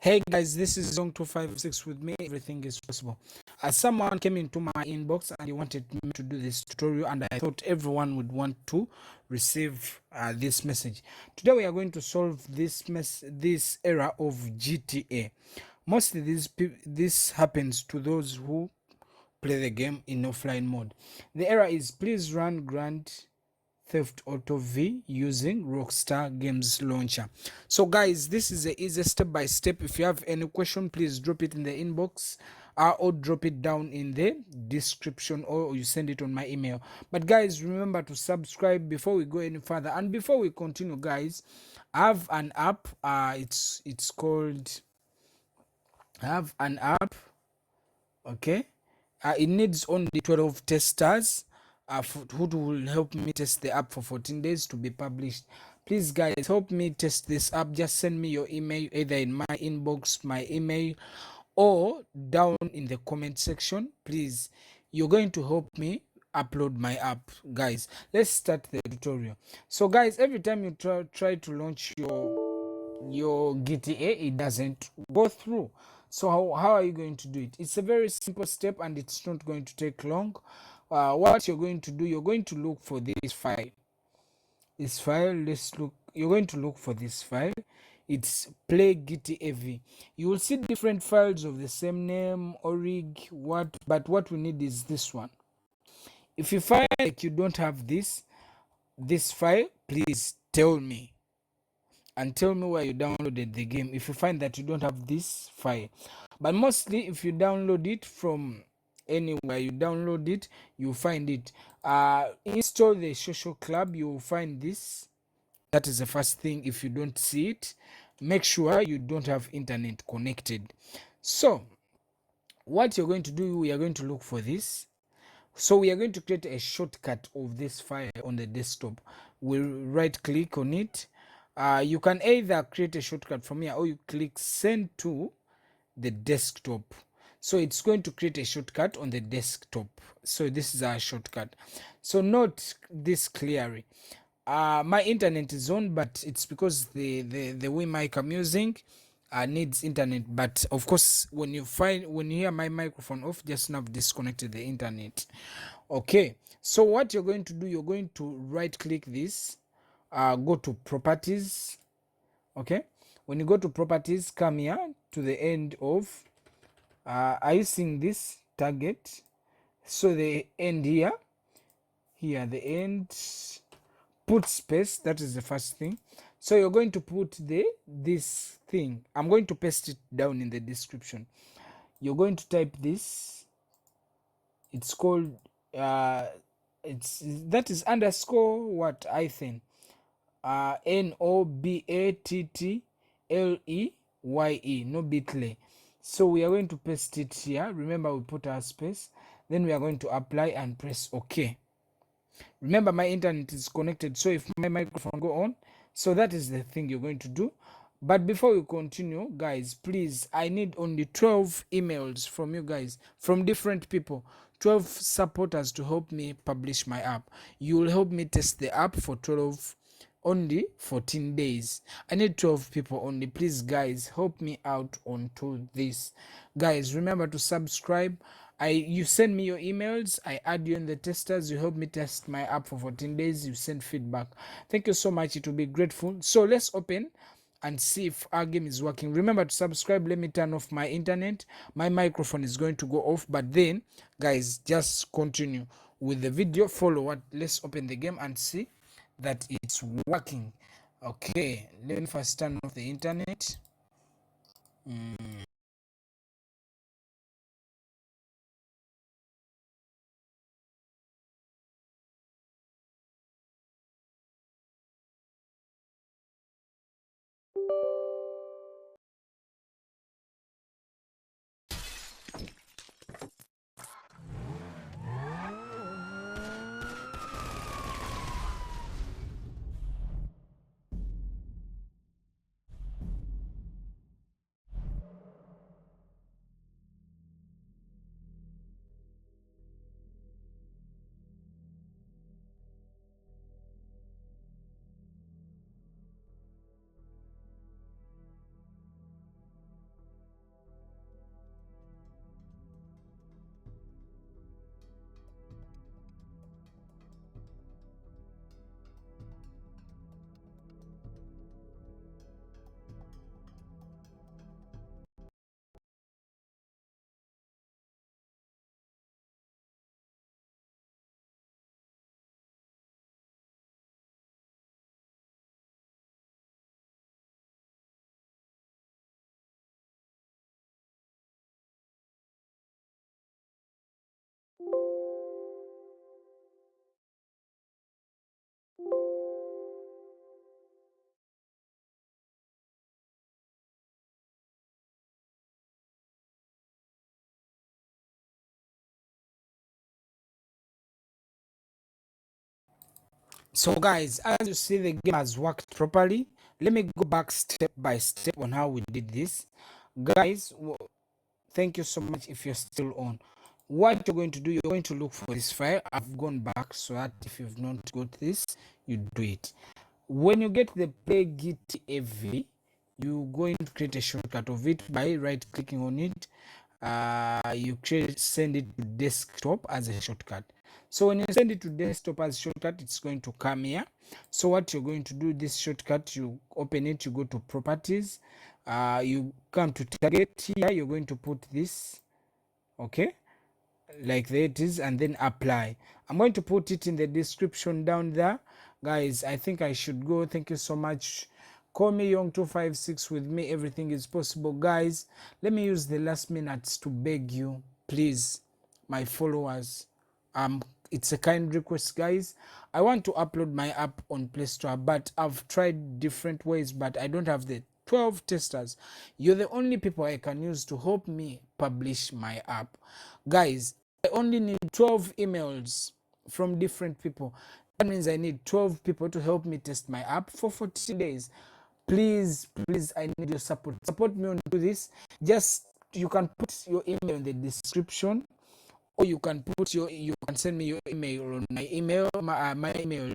Hey guys, this is Zong 256 with me. Everything is possible. Someone came into my inbox and he wanted me to do this tutorial, and I thought everyone would want to receive this message. Today we are going to solve this error of GTA. Mostly this happens to those who play the game in offline mode. The error is please run Grand Theft Auto V using Rockstar Games Launcher. So guys, this is the easy step by step. If you have any question, please drop it in the inbox or drop it down in the description, or you send it on my email. But guys, remember to subscribe before we go any further. And before we continue, guys, I have an app. It's called, I have an app. Okay, it needs only 12 testers who will help me test the app for 14 days to be published. Please guys, help me test this app. Just send me your email either in my inbox, my email, or down in the comment section. Please, you're going to help me upload my app. Guys, let's start the tutorial. So guys, every time you try to launch your GTA, it doesn't go through. So how are you going to do it? It's a very simple step and it's not going to take long. What you're going to do, you're going to look for this file. You're going to look for this file. It's play GTAV. You will see different files of the same name, orig, but what we need is this one. If you find like you don't have this file, please tell me and tell me where you downloaded the game if you find that you don't have this file. But mostly if you download it from anywhere you download it, you find it. Install the social club, you will find this. That is the first thing. If you don't see it, make sure you don't have internet connected. So what you're going to do, we are going to look for this. So we are going to create a shortcut of this file on the desktop. We'll right click on it. You can either create a shortcut from here or you click send to the desktop. So it's going to create a shortcut on the desktop. So this is our shortcut. So note this clearly. My internet is on, but it's because the Wii mic I'm using needs internet. But of course, when you hear my microphone off, just now disconnected the internet. Okay, so what you're going to do, you're going to right click this, go to properties. Okay, when you go to properties, come here to the end of are you seeing this target? So the end here the end, put space. That is the first thing. So you're going to put this thing. I'm going to paste it down in the description. You're going to type this. It's called that is underscore what hyphen nobattleye, nobattleye. So we are going to paste it here. Remember, we put our space, then we are going to apply and press OK. Remember, my internet is connected, so if my microphone go on, so that is the thing you're going to do. But before we continue, guys, please, I need only 12 emails from you guys, from different people, 12 supporters to help me publish my app. You will help me test the app for only 14 days. I need 12 people only. Please guys, help me out onto this. Guys, remember to subscribe. You send me your emails, I add you in the testers, you help me test my app for 14 days, you send feedback. Thank you so much, it will be grateful. So let's open and see if our game is working. Remember to subscribe. Let me turn off my internet. My microphone is going to go off, but then guys, just continue with the video, follow what. Let's open the game and see that it's working. Okay, let me first turn off the internet. So guys, as you see, the game has worked properly. Let me go back step by step on how we did this. Guys, thank you so much if you're still on. What you're going to do, you're going to look for this file. I've gone back so that if you've not got this, you do it. When you get the play git av, you're going to create a shortcut of it by right clicking on it. Send it to desktop as a shortcut. So when you send it to desktop as a shortcut, it's going to come here. So what you're going to do, this shortcut, you open it, you go to properties, you come to target. Here you're going to put this, okay, like that is, and then apply. I'm going to put it in the description down there. Guys, I think I should go. Thank you so much. Call me Young256. With me everything is possible. Guys, let me use the last minutes to beg you, please, my followers, it's a kind request, guys. I want to upload my app on Play Store, but I've tried different ways, but I don't have the 12 testers. You're the only people I can use to help me publish my app. Guys, I only need 12 emails from different people. That means I need 12 people to help me test my app for 14 days. Please, please, I need your support. Support me on do this. Just, you can put your email in the description, or you can send me your email on my email. My email